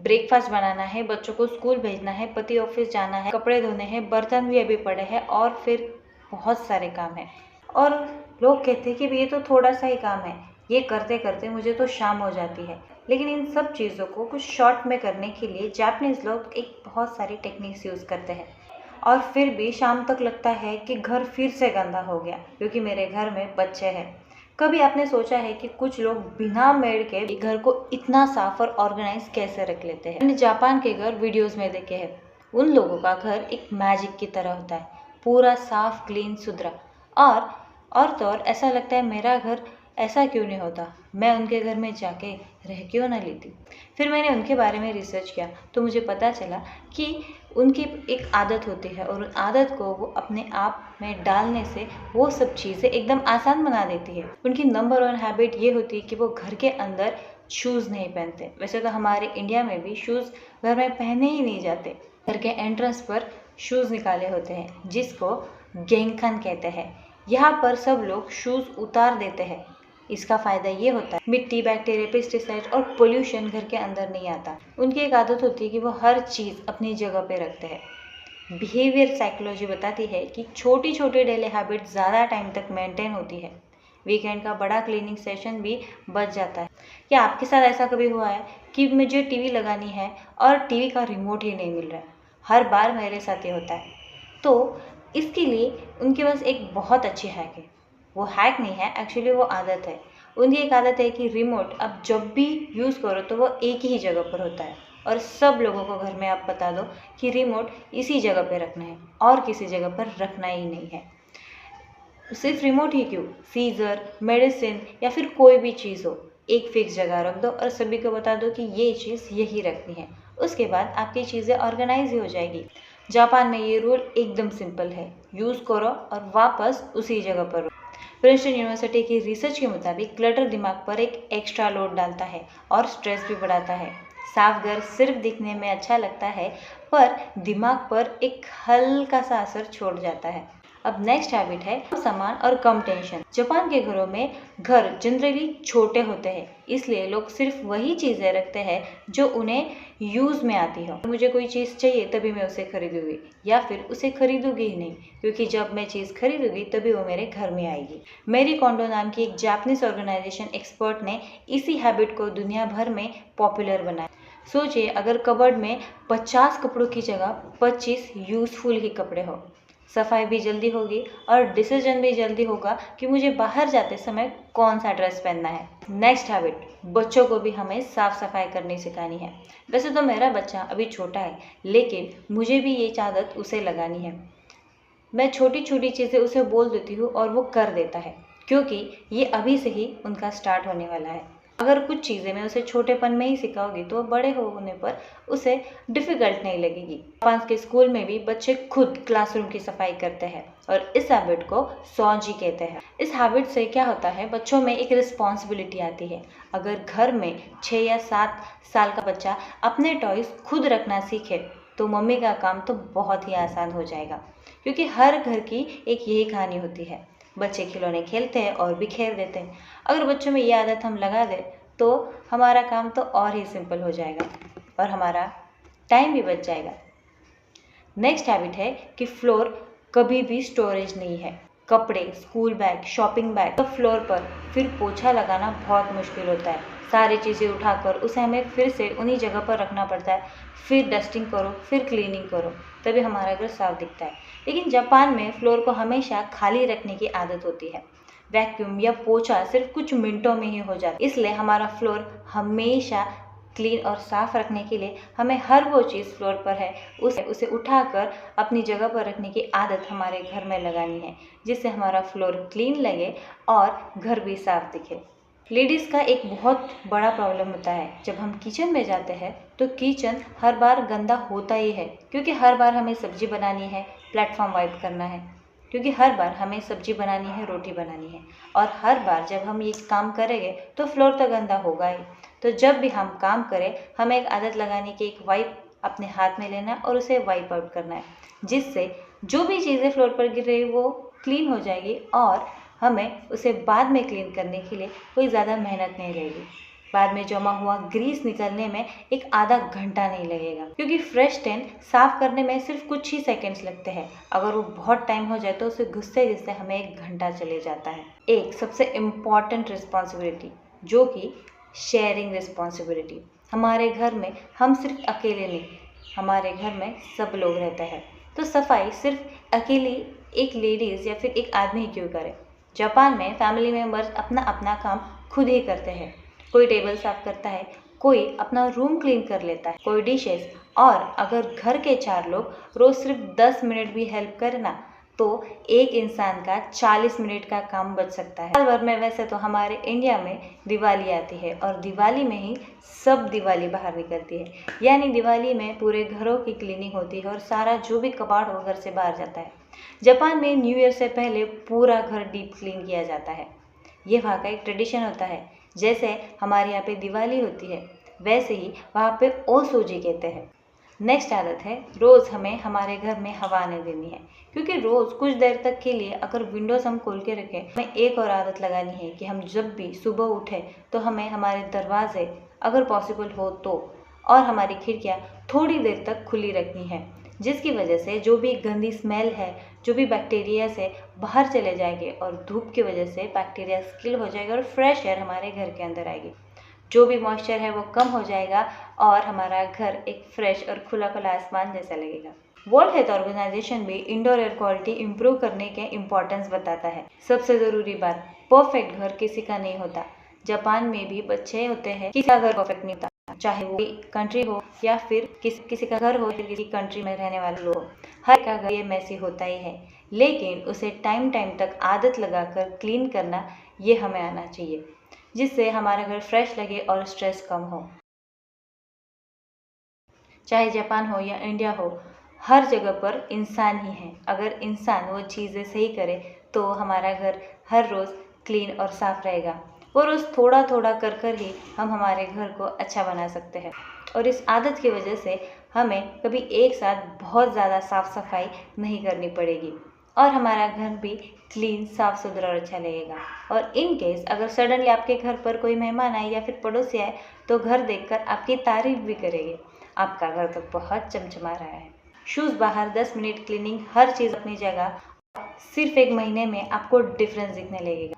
Breakfast बनाना है, बच्चों को स्कूल भेजना है, पति ऑफिस जाना है, कपड़े धोने हैं, बर्तन भी अभी पड़े हैं और फिर बहुत सारे काम हैं। और लोग कहते हैं कि ये तो थोड़ा सा ही काम है, ये करते करते मुझे तो शाम हो जाती है। लेकिन इन सब चीज़ों को कुछ शॉर्ट में करने के लिए जापानीज़ लोग एक बहुत सारी टेक्निक्स यूज़ करते हैं। और फिर भी शाम तक लगता है कि घर फिर से गंदा हो गया, क्योंकि मेरे घर में बच्चे हैं। कभी आपने सोचा है कि कुछ लोग बिना मेड के घर को इतना साफ और ऑर्गेनाइज कैसे रख लेते हैं? मैंने जापान के घर वीडियोस में देखे हैं। उन लोगों का घर एक मैजिक की तरह होता है, पूरा साफ, क्लीन, सुथरा। और तो और ऐसा लगता है मेरा घर ऐसा क्यों नहीं होता, मैं उनके घर में जाके रह क्यों ना लेती। फिर मैंने उनके बारे में रिसर्च किया तो मुझे पता चला कि उनकी एक आदत होती है और उन आदत को वो अपने आप में डालने से वो सब चीज़ें एकदम आसान बना देती है। उनकी नंबर 1 हैबिट ये होती है कि वो घर के अंदर शूज़ नहीं पहनते। वैसे तो हमारे इंडिया में भी शूज़ घर में पहने ही नहीं जाते। घर के एंट्रेंस पर शूज़ निकाले होते हैं, जिसको गेंगखन कहते हैं। यहाँ पर सब लोग शूज़ उतार देते हैं। इसका फ़ायदा ये होता है मिट्टी, बैक्टीरिया, पेस्टिसाइड और पोल्यूशन घर के अंदर नहीं आता। उनकी एक आदत होती है कि वो हर चीज़ अपनी जगह पे रखते हैं। बिहेवियर साइकोलॉजी बताती है कि छोटी छोटी डेली हैबिट ज़्यादा टाइम तक मेंटेन होती है। वीकेंड का बड़ा क्लीनिंग सेशन भी बच जाता है। क्या आपके साथ ऐसा कभी हुआ है कि मुझे टीवी लगानी है और टीवी का रिमोट ही नहीं मिल रहा है? हर बार मेरे साथ ये होता है। तो इसके लिए उनके पास एक बहुत अच्छी हैक है। वो हैक नहीं है, एक्चुअली वो आदत है। उनकी एक आदत है कि रिमोट अब जब भी यूज़ करो तो वो एक ही जगह पर होता है। और सब लोगों को घर में आप बता दो कि रिमोट इसी जगह पे रखना है और किसी जगह पर रखना ही नहीं है। सिर्फ रिमोट ही क्यों, सीजर, मेडिसिन या फिर कोई भी चीज़ हो, एक फिक्स जगह रख दो और सभी को बता दो कि ये चीज़ यही रखनी है। उसके बाद आपकी चीज़ें ऑर्गेनाइज ही हो जाएगी। जापान में ये रूल एकदम सिंपल है, यूज़ करो और वापस उसी जगह पर रखो। प्रिंसटन यूनिवर्सिटी की रिसर्च के मुताबिक क्लटर दिमाग पर एक एक्स्ट्रा लोड डालता है और स्ट्रेस भी बढ़ाता है। साफ घर सिर्फ दिखने में अच्छा लगता है, पर दिमाग पर एक हल्का सा असर छोड़ जाता है। अब नेक्स्ट हैबिट है सामान और कम टेंशन। जापान के घरों में घर जनरली छोटे होते हैं, इसलिए लोग सिर्फ वही चीज़ें रखते हैं जो उन्हें यूज़ में आती हो। मुझे कोई चीज़ चाहिए तभी मैं उसे खरीदूंगी, या फिर उसे खरीदूंगी ही नहीं, क्योंकि जब मैं चीज़ खरीदूंगी तभी वो मेरे घर में आएगी। मेरी कोंडो नाम की एक जापानीज ऑर्गेनाइजेशन एक्सपर्ट ने इसी हैबिट को दुनिया भर में पॉपुलर बनाया। सोचिए, अगर कबर्ड में 50 कपड़ों की जगह 25 यूज़फुल ही कपड़े हो, सफाई भी जल्दी होगी और डिसीजन भी जल्दी होगा कि मुझे बाहर जाते समय कौन सा ड्रेस पहनना है। नेक्स्ट हैबिट, बच्चों को भी हमें साफ सफाई करनी सिखानी है। वैसे तो मेरा बच्चा अभी छोटा है, लेकिन मुझे भी ये आदत उसे लगानी है। मैं छोटी छोटी चीज़ें उसे बोल देती हूँ और वो कर देता है, क्योंकि ये अभी से ही उनका स्टार्ट होने वाला है। अगर कुछ चीज़ें मैं उसे छोटेपन में ही सिखाऊंगी तो बड़े होने पर उसे डिफ़िकल्ट नहीं लगेगी। जापान के स्कूल में भी बच्चे खुद क्लासरूम की सफाई करते हैं और इस हैबिट को सौजी कहते हैं। इस हैबिट से क्या होता है, बच्चों में एक रिस्पॉन्सिबिलिटी आती है। अगर घर में 6 या 7 साल का बच्चा अपने टॉयज खुद रखना सीखे तो मम्मी का काम तो बहुत ही आसान हो जाएगा, क्योंकि हर घर की एक यही कहानी होती है। बच्चे खिलौने खेलते हैं और बिखेर देते हैं। अगर बच्चों में ये आदत हम लगा दें तो हमारा काम तो और ही सिंपल हो जाएगा और हमारा टाइम भी बच जाएगा। नेक्स्ट हैबिट है कि फ्लोर कभी भी स्टोरेज नहीं है। कपड़े, स्कूल बैग, शॉपिंग बैग सब फ्लोर पर, फिर पोछा लगाना बहुत मुश्किल होता है। सारी चीज़ें उठाकर उसे हमें फिर से उन्हीं जगह पर रखना पड़ता है। फिर डस्टिंग करो, फिर क्लीनिंग करो, तभी हमारा घर साफ दिखता है। लेकिन जापान में फ्लोर को हमेशा खाली रखने की आदत होती है। वैक्यूम या पोछा सिर्फ कुछ मिनटों में ही हो जाता है, इसलिए हमारा फ्लोर हमेशा क्लीन और साफ रखने के लिए हमें हर वो चीज़ फ्लोर पर है उसे उठाकर अपनी जगह पर रखने की आदत हमारे घर में लगानी है, जिससे हमारा फ्लोर क्लीन लगे और घर भी साफ दिखे। लेडीज़ का एक बहुत बड़ा प्रॉब्लम होता है, जब हम किचन में जाते हैं तो किचन हर बार गंदा होता ही है, क्योंकि हर बार हमें सब्जी बनानी है, प्लेटफॉर्म वाइप करना है, क्योंकि हर बार हमें सब्जी बनानी है, रोटी बनानी है, और हर बार जब हम ये काम करेंगे तो फ्लोर तो गंदा होगा ही। तो जब भी हम काम करें, हमें एक आदत लगाने की, एक वाइप अपने हाथ में लेना है और उसे वाइप आउट करना है, जिससे जो भी चीज़ें फ्लोर पर गिर रही वो क्लीन हो जाएगी और हमें उसे बाद में क्लीन करने के लिए कोई ज़्यादा मेहनत नहीं रहेगी। बाद में जमा हुआ ग्रीस निकलने में एक आधा घंटा नहीं लगेगा, क्योंकि फ्रेश टेन साफ करने में सिर्फ कुछ ही सेकंड्स लगते हैं। अगर वो बहुत टाइम हो जाए तो उसे घिसते घिसते हमें एक घंटा चले जाता है। एक सबसे इम्पॉर्टेंट रिस्पॉन्सिबिलिटी जो कि शेयरिंग रिस्पॉन्सिबिलिटी। हमारे घर में हम सिर्फ अकेले नहीं, हमारे घर में सब लोग रहते हैं, तो सफाई सिर्फ अकेली एक लेडीज़ या फिर एक आदमी ही क्यों करे। जापान में फैमिली मेम्बर्स अपना अपना काम खुद ही करते हैं। कोई टेबल साफ करता है, कोई अपना रूम क्लीन कर लेता है, कोई डिशेस, और अगर घर के 4 लोग रोज सिर्फ 10 मिनट भी हेल्प करें ना, तो एक इंसान का 40 मिनट का काम बच सकता है। साल भर में वैसे तो हमारे इंडिया में दिवाली आती है और दिवाली में ही सब दिवाली बाहर निकलती है, यानी दिवाली में पूरे घरों की क्लीनिंग होती है और सारा जो भी कबाड़ हो घर से बाहर जाता है। जापान में न्यू ईयर से पहले पूरा घर डीप क्लीन किया जाता है। ये वहाँ का एक ट्रेडिशन होता है। जैसे हमारे यहाँ पे दिवाली होती है, वैसे ही वहाँ पे ओसोजी कहते हैं। नेक्स्ट आदत है, रोज़ हमें हमारे घर में हवा आने देनी है, क्योंकि रोज़ कुछ देर तक के लिए अगर विंडोज़ हम खोल के रखें, हमें एक और आदत लगानी है कि हम जब भी सुबह उठें तो हमें हमारे दरवाजे अगर पॉसिबल हो तो, और हमारी खिड़कियाँ थोड़ी देर तक खुली रखनी है, जिसकी वजह से जो भी गंदी स्मेल है, जो भी बैक्टीरिया से बाहर चले जाएंगे और धूप की वजह से बैक्टीरिया किल हो जाएगा और फ्रेश एयर हमारे घर के अंदर आएगी। जो भी मॉइस्चर है वो कम हो जाएगा और हमारा घर एक फ्रेश और खुला खुला आसमान जैसा लगेगा। वर्ल्ड हेल्थ ऑर्गेनाइजेशन भी इंडोर एयर क्वालिटी इंप्रूव करने के इम्पोर्टेंस बताता है। सबसे ज़रूरी बात, परफेक्ट घर किसी का नहीं होता। जापान में भी बच्चे होते हैं, किसी का घर परफेक्ट नहीं होता, चाहे वो कंट्री हो या फिर किसी का घर हो, किसी कंट्री में रहने वाले लोग, हर का घर ये मैसी होता ही है, लेकिन उसे टाइम तक आदत लगाकर क्लीन करना ये हमें आना चाहिए, जिससे हमारा घर फ्रेश लगे और स्ट्रेस कम हो। चाहे जापान हो या इंडिया हो, हर जगह पर इंसान ही है। अगर इंसान वो चीज़ें सही करे तो हमारा घर हर रोज़ क्लीन और साफ रहेगा। वो रोज़ थोड़ा थोड़ा कर ही हम हमारे घर को अच्छा बना सकते हैं, और इस आदत की वजह से हमें कभी एक साथ बहुत ज़्यादा साफ सफाई नहीं करनी पड़ेगी और हमारा घर भी क्लीन, साफ सुथरा और अच्छा लगेगा। और इन केस अगर सडनली आपके घर पर कोई मेहमान आए या फिर पड़ोसी आए तो घर देखकर आपकी तारीफ भी करेंगे, आपका घर तो बहुत चमचमा रहा है। शूज़ बाहर, 10 मिनट क्लीनिंग, हर चीज़ अपनी जगह, सिर्फ 1 महीने में आपको डिफरेंस दिखने लगेगा।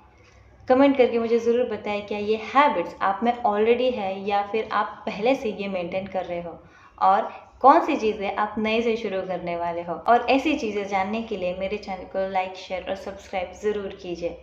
कमेंट करके मुझे ज़रूर बताएं क्या ये हैबिट्स आप में ऑलरेडी है या फिर आप पहले से ये मेंटेन कर रहे हो, और कौन सी चीज़ें आप नए से शुरू करने वाले हो। और ऐसी चीज़ें जानने के लिए मेरे चैनल को लाइक, शेयर और सब्सक्राइब ज़रूर कीजिए।